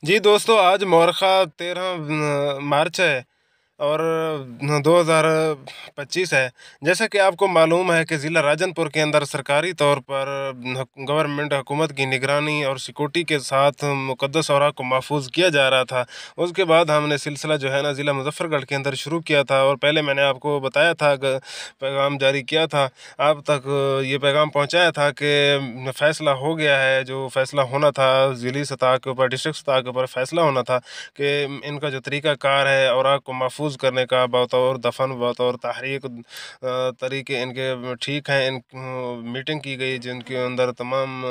जी दोस्तों, आज मौरख़ा 13 मार्च है और 2025 है। जैसा कि आपको मालूम है कि ज़िला राजनपुर के अंदर सरकारी तौर पर गवर्नमेंट हुकूमत की निगरानी और सिक्योरिटी के साथ मुक़द्दस औराक़ को महफूज़ किया जा रहा था। उसके बाद हमने सिलसिला जो है ना ज़िला मुज़फ़्फ़रगढ़ के अंदर शुरू किया था और पहले मैंने आपको बताया था, पैगाम जारी किया था, आप तक ये पैगाम पहुँचाया था कि फ़ैसला हो गया है। जो फ़ैसला होना था ज़िली सतह के ऊपर, डिस्ट्रिक्ट सतह के ऊपर फ़ैसला होना था कि इनका जो तरीक़ाकार है औराक़ को महफूज़ करने का, बतौर दफ़न, बतौर तहरीक, तरीके इनके ठीक हैं। इन मीटिंग की गई जिनके अंदर तमाम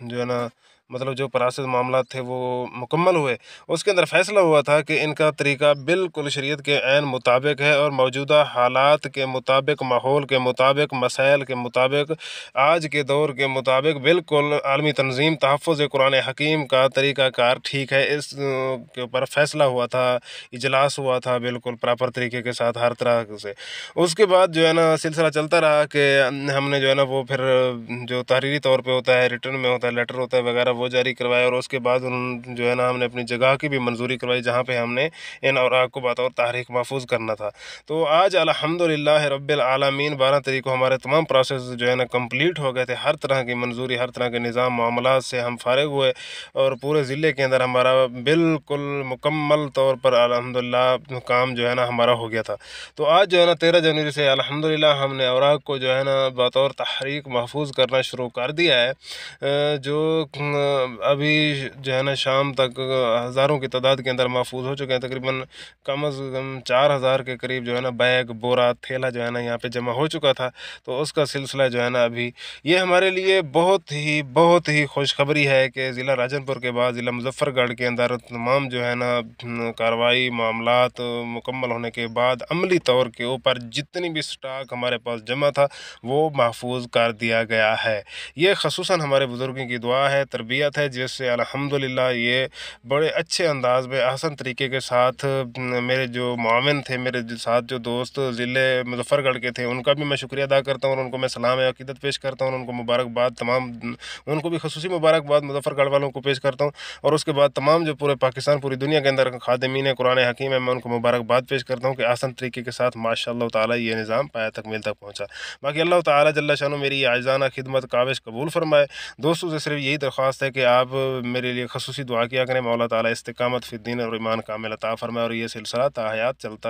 जो है ना, मतलब जो प्रोसेस मामला थे वो मुकम्मल हुए। उसके अंदर फ़ैसला हुआ था कि इनका तरीका बिल्कुल शरीयत के ऐन मुताबिक है और मौजूदा हालात के मुताबिक, माहौल के मुताबिक, मसाइल के मुताबिक, आज के दौर के मुताबिक बिल्कुल आलमी तंज़ीम तहफ़्फ़ुज़ कुरान हकीम का तरीक़ाकार ठीक है। इस के ऊपर फ़ैसला हुआ था, इजलास हुआ था बिल्कुल प्रॉपर तरीके के साथ हर तरह से। उसके बाद जो है ना सिलसिला चलता रहा कि हमने जो है ना वो फिर जो तहरीरी तौर पे होता है, रिटर्न में होता है, लेटर होता है वगैरह, वो जारी करवाया और उसके बाद जो है ना हमने अपनी जगह की भी मंजूरी करवाई जहाँ पे हमने इन औराक़ को बतौर तहरीक महफूज़ करना था। तो आज अल्हम्दुलिल्लाह रब्बिल आलमीन 12 तारीख को हमारे तमाम प्रोसेस जो है ना कंप्लीट हो गए थे। हर तरह की मंजूरी, हर तरह के निज़ाम मामलात से हम फ़ारिग हुए और पूरे ज़िले के अंदर हमारा बिल्कुल मुकम्मल तौर पर अल्हम्दुलिल्लाह काम जो है ना हमारा हो गया था। तो आज जो है ना 13 जनवरी से अल्हम्दुलिल्लाह हमने औराक़ को जो है ना बतौर तहरीक महफूज़ करना शुरू कर दिया है। जो अभी जो है ना शाम तक हज़ारों की तादाद के अंदर महफूज़ हो चुके हैं। तकरीबन कम अज़ कम 4000 के करीब जो है ना बैग, बोरा, थैला जो है ना यहाँ पे जमा हो चुका था। तो उसका सिलसिला जो है ना अभी ये हमारे लिए बहुत ही खुशखबरी है कि ज़िला राजनपुर के बाद ज़िला मुज़फ़्फ़रगढ़ के अंदर तमाम जो है ना कार्रवाई मामलात मुकम्मल होने के बाद अमली तौर के ऊपर जितनी भी स्टॉक हमारे पास जमा था वो महफूज़ कर दिया गया है। ये ख़ुसूसन हमारे बुज़ुर्गों की दुआ है, तरबियत है, जिससे अल्हम्दुलिल्लाह ये बड़े अच्छे अंदाज़ में ahsan तरीके के साथ मेरे जो मुआविन थे, मेरे साथ जो दोस्त ज़िले मुज़फ़्फ़रगढ़ के थे, उनका भी मैं शुक्रिया अदा करता हूँ और उनको मैं सलाम अक़ीदत पेश करता हूँ और उनको मुबारकबाद, तमाम उनको भी ख़ुसूसी मुबारकबाद मुज़फ़्फ़रगढ़ वालों को पेश करता हूँ। और उसके बाद तमाम जो पूरे पाकिस्तान, पूरी दुनिया के अंदर खादिमीन कुरान हकीम है, मैं उनको मुबारकबाद पेश करता हूँ कि आसान तरीके के साथ माशाअल्लाह ताला ये निज़ाम पाया तकमील तक पहुँचा। बाकी अल्लाह ताला जल्ल शानो मेरी आजिज़ाना खिदमत काबिज़ कबूल फ़रमाए। दोस्तों से सिर्फ यही दरख्वास्त है कि आप मेरे लिए ख़ुसूसी दुआ किया करें, मौला ताला इस्तिक़ामत फ़िद्दीन और ईमान कामिल अता फ़रमाए और ये सिलसिला ता हयात चलता